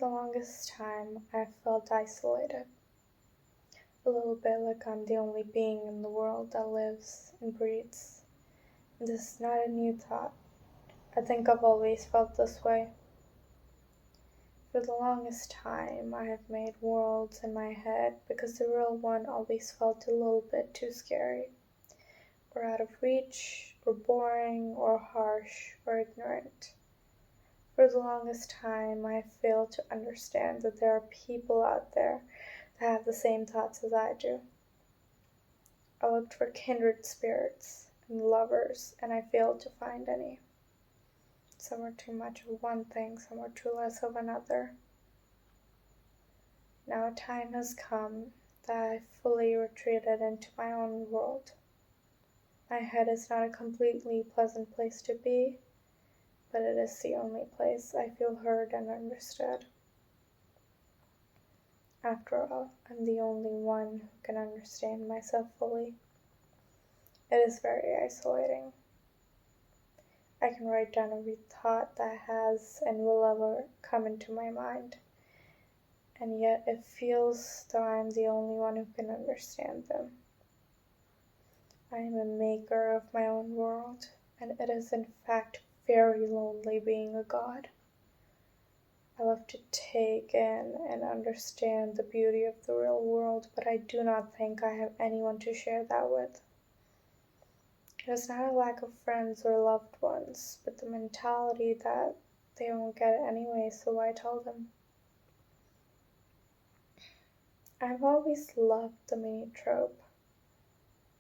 the longest time, I felt isolated, a little bit like I'm the only being in the world that lives and breathes. And this is not a new thought. I think I've always felt this way. For the longest time, I have made worlds in my head because the real one always felt a little bit too scary, or out of reach, or boring, or harsh, or ignorant. For the longest time, I have failed to understand that there are people out there that have the same thoughts as I do. I looked for kindred spirits and lovers, and I failed to find any. Some are too much of one thing, some are too less of another. Now a time has come that I fully retreated into my own world. My head is not a completely pleasant place to be, but it is the only place I feel heard and understood. After all, I'm the only one who can understand myself fully. It is very isolating. I can write down every thought that has and will ever come into my mind, and yet it feels though I am the only one who can understand them. I am a maker of my own world, and it is in fact very lonely being a god. I love to take in and understand the beauty of the real world, but I do not think I have anyone to share that with. It is not a lack of friends or loved ones, but the mentality that they won't get it anyway, so why tell them? I've always loved the mini trope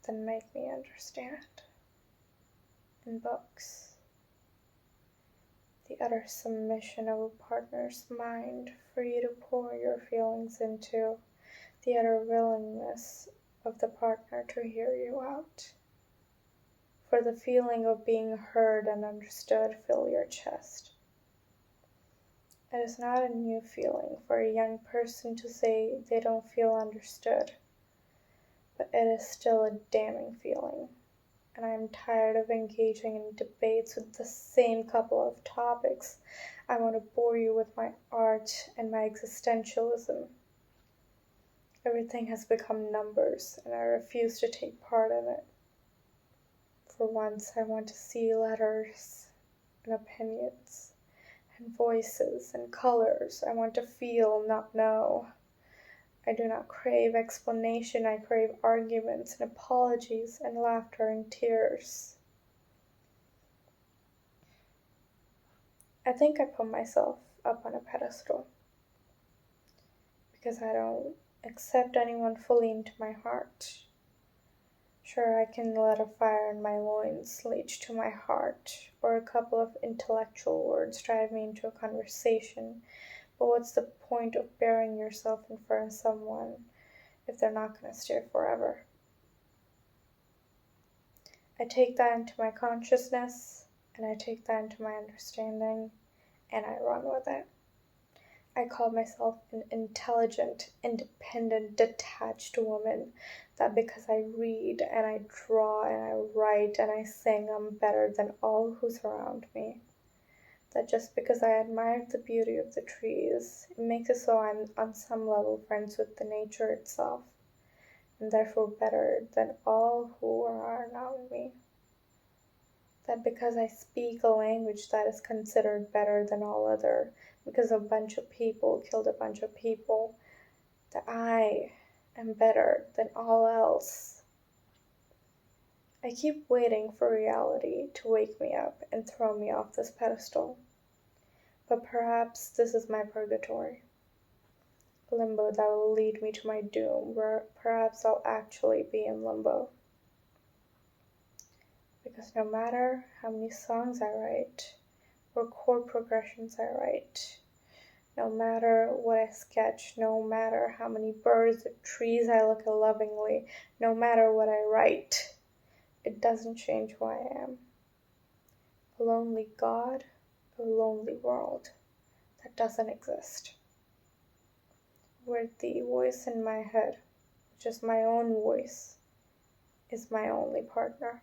that make me understand in books. The utter submission of a partner's mind for you to pour your feelings into, the utter willingness of the partner to hear you out. For the feeling of being heard and understood fill your chest. It is not a new feeling for a young person to say they don't feel understood, but it is still a damning feeling, and I am tired of engaging in debates with the same couple of topics. I want to bore you with my art and my existentialism. Everything has become numbers, and I refuse to take part in it. For once, I want to see letters and opinions and voices and colors. I want to feel, not know. I do not crave explanation. I crave arguments and apologies and laughter and tears. I think I put myself up on a pedestal because I don't accept anyone fully into my heart. Sure, I can let a fire in my loins leach to my heart, or a couple of intellectual words drive me into a conversation, but what's the point of burying yourself in front of someone if they're not going to stay forever? I take that into my consciousness, and I take that into my understanding, and I run with it. I call myself an intelligent, independent, detached woman, that because I read and I draw and I write and I sing, I'm better than all who surround me. That just because I admire the beauty of the trees, it makes it so I'm on some level friends with the nature itself, and therefore better than all who are around me. That because I speak a language that is considered better than all other, because a bunch of people killed a bunch of people, that I am better than all else. I keep waiting for reality to wake me up and throw me off this pedestal. But perhaps this is my purgatory, a limbo that will lead me to my doom, where perhaps I'll actually be in limbo. Because no matter how many songs I write, or chord progressions I write, no matter what I sketch, no matter how many birds or trees I look at lovingly, no matter what I write, it doesn't change who I am. A lonely God, a lonely world that doesn't exist. Where the voice in my head, which is my own voice, is my only partner.